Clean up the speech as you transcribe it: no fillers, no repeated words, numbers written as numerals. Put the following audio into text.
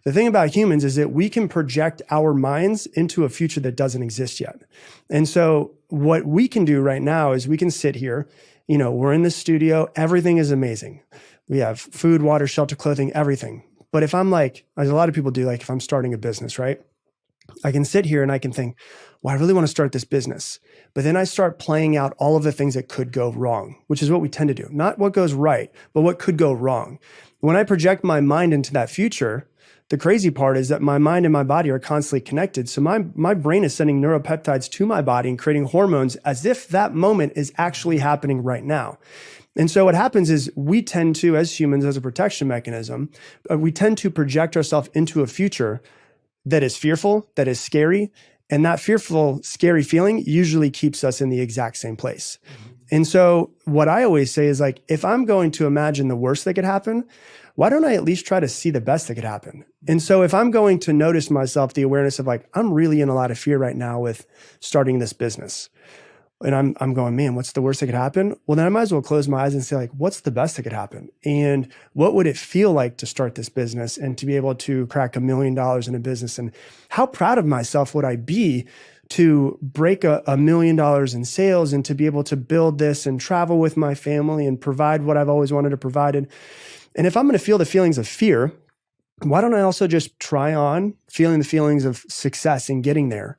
The thing about humans is that we can project our minds into a future that doesn't exist yet. And so what we can do right now is we can sit here, we're in the studio, everything is amazing. We have food, water, shelter, clothing, everything. But if I'm like, as a lot of people do, like if I'm starting a business, right? I can sit here and I can think, well, I really want to start this business. But then I start playing out all of the things that could go wrong, which is what we tend to do. Not what goes right, but what could go wrong. When I project my mind into that future, the crazy part is that my mind and my body are constantly connected. So my brain is sending neuropeptides to my body and creating hormones as if that moment is actually happening right now. And so what happens is we tend to, as humans, as a protection mechanism, we tend to project ourselves into a future that is fearful, that is scary. And that fearful, scary feeling usually keeps us in the exact same place. And so what I always say is like, if I'm going to imagine the worst that could happen, why don't I at least try to see the best that could happen? And so if I'm going to notice myself, the awareness of like, I'm really in a lot of fear right now with starting this business. And I'm going, man, what's the worst that could happen? Well, then I might as well close my eyes and say like, what's the best that could happen? And what would it feel like to start this business and to be able to crack $1 million in a business? And how proud of myself would I be to break $1 million in sales and to be able to build this and travel with my family and provide what I've always wanted to provide. And if I'm going to feel the feelings of fear, why don't I also just try on feeling the feelings of success and getting there?